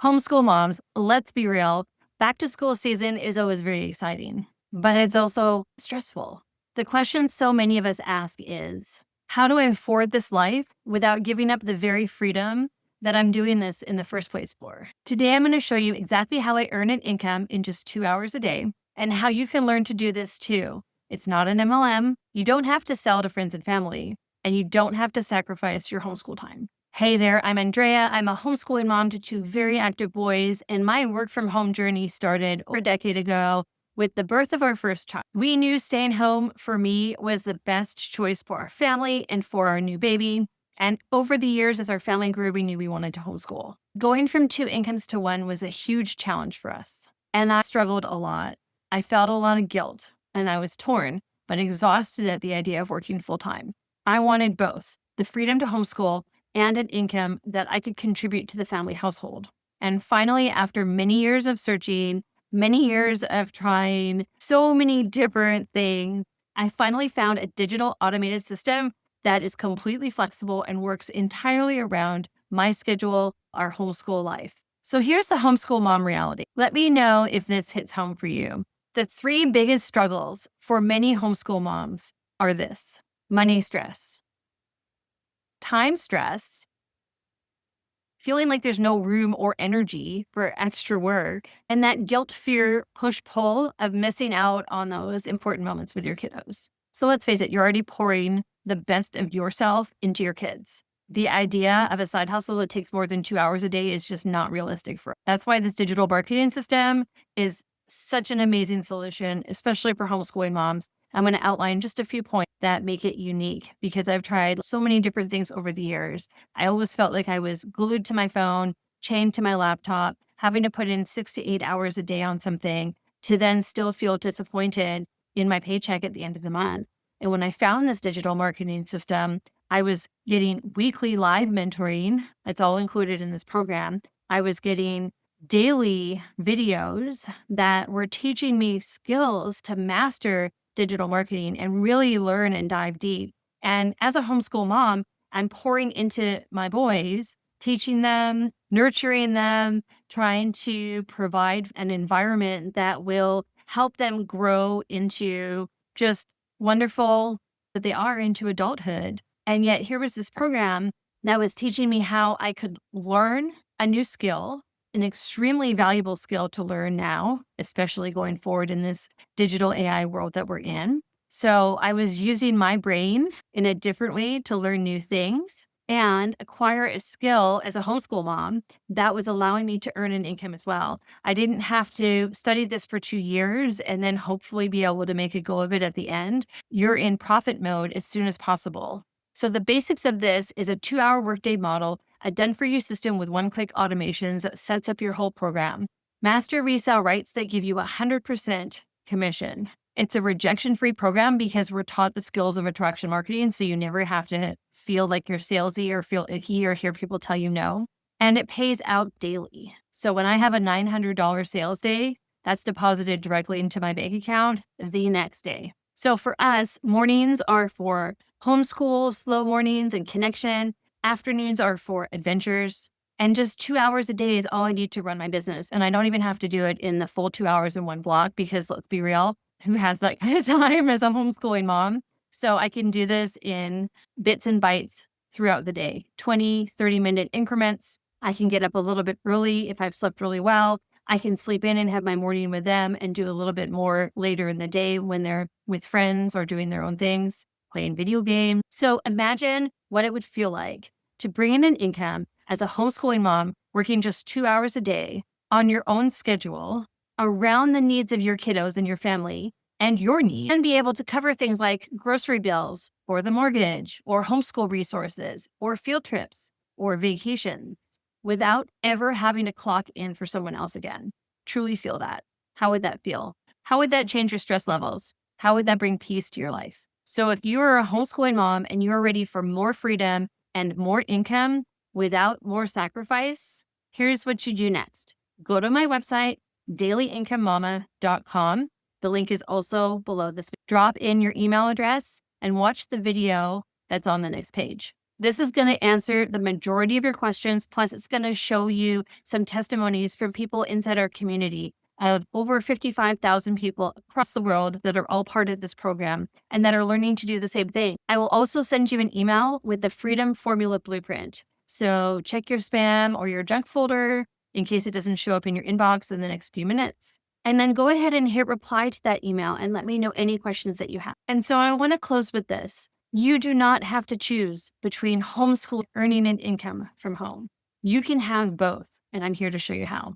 Homeschool moms, let's be real. Back to school season is always very exciting, but it's also stressful. The question so many of us ask is, how do I afford this life without giving up the very freedom that I'm doing this in the first place for? Today, I'm going to show you exactly how I earn an income in just 2 hours a day and how you can learn to do this too. It's not an MLM. You don't have to sell to friends and family, and you don't have to sacrifice your homeschool time. Hey there, I'm Andrea. I'm a homeschooling mom to two very active boys, and my work from home journey started over a decade ago with the birth of our first child. We knew staying home for me was the best choice for our family and for our new baby. And over the years, as our family grew, we knew we wanted to homeschool. Going from two incomes to one was a huge challenge for us. And I struggled a lot. I felt a lot of guilt, and I was torn, but exhausted at the idea of working full time. I wanted both the freedom to homeschool and an income that I could contribute to the family household. And finally, after many years of searching, many years of trying so many different things, I finally found a digital automated system that is completely flexible and works entirely around my schedule, our homeschool life. So here's the homeschool mom reality. Let me know if this hits home for you. The three biggest struggles for many homeschool moms are this: money stress, time stress, feeling like there's no room or energy for extra work, and that guilt, fear, push-pull of missing out on those important moments with your kiddos. So let's face it, you're already pouring the best of yourself into your kids. The idea of a side hustle that takes more than 2 hours a day is just not realistic for us. That's why this digital marketing system is such an amazing solution, especially for homeschooling moms. I'm going to outline just a few points that make it unique because I've tried so many different things over the years. I always felt like I was glued to my phone, chained to my laptop, having to put in 6 to 8 hours a day on something to then still feel disappointed in my paycheck at the end of the month. And when I found this digital marketing system, I was getting weekly live mentoring. That's all included in this program. I was getting daily videos that were teaching me skills to master digital marketing and really learn and dive deep. And as a homeschool mom, I'm pouring into my boys, teaching them, nurturing them, trying to provide an environment that will help them grow into just wonderful that they are into adulthood. And yet here was this program that was teaching me how I could learn a new skill, an extremely valuable skill to learn now, especially going forward in this digital AI world that we're in. So I was using my brain in a different way to learn new things and acquire a skill as a homeschool mom that was allowing me to earn an income as well. I didn't have to study this for 2 years and then hopefully be able to make a go of it at the end. You're in profit mode as soon as possible. So the basics of this is a 2-hour workday model, a done-for-you system with one-click automations that sets up your whole program, master resale rights that give you 100% commission. It's a rejection-free program because we're taught the skills of attraction marketing, so you never have to feel like you're salesy or feel icky or hear people tell you no. And it pays out daily. So when I have a $900 sales day, that's deposited directly into my bank account the next day. So for us, mornings are for homeschool, slow mornings and connection. Afternoons are for adventures. And just 2 hours a day is all I need to run my business. And I don't even have to do it in the full 2 hours in one block because let's be real, who has that kind of time as a homeschooling mom? So I can do this in bits and bytes throughout the day, 20, 30-minute increments. I can get up a little bit early if I've slept really well. I can sleep in and have my morning with them and do a little bit more later in the day when they're with friends or doing their own things, playing video games. So imagine what it would feel like to bring in an income as a homeschooling mom, working just 2 hours a day on your own schedule around the needs of your kiddos and your family and your needs, and be able to cover things like grocery bills or the mortgage or homeschool resources or field trips or vacations without ever having to clock in for someone else again. Truly feel that. How would that feel? How would that change your stress levels? How would that bring peace to your life? So if you are a homeschooling mom and you're ready for more freedom and more income without more sacrifice, here's what you do next. Go to my website, dailyincomemama.com. The link is also below this. Drop in your email address and watch the video that's on the next page. This is going to answer the majority of your questions. Plus, it's going to show you some testimonies from people inside our community of over 55,000 people across the world that are all part of this program and that are learning to do the same thing. I will also send you an email with the Freedom Formula Blueprint. So check your spam or your junk folder in case it doesn't show up in your inbox in the next few minutes. And then go ahead and hit reply to that email and let me know any questions that you have. And so I want to close with this. You do not have to choose between homeschool earning an income from home. You can have both, and I'm here to show you how.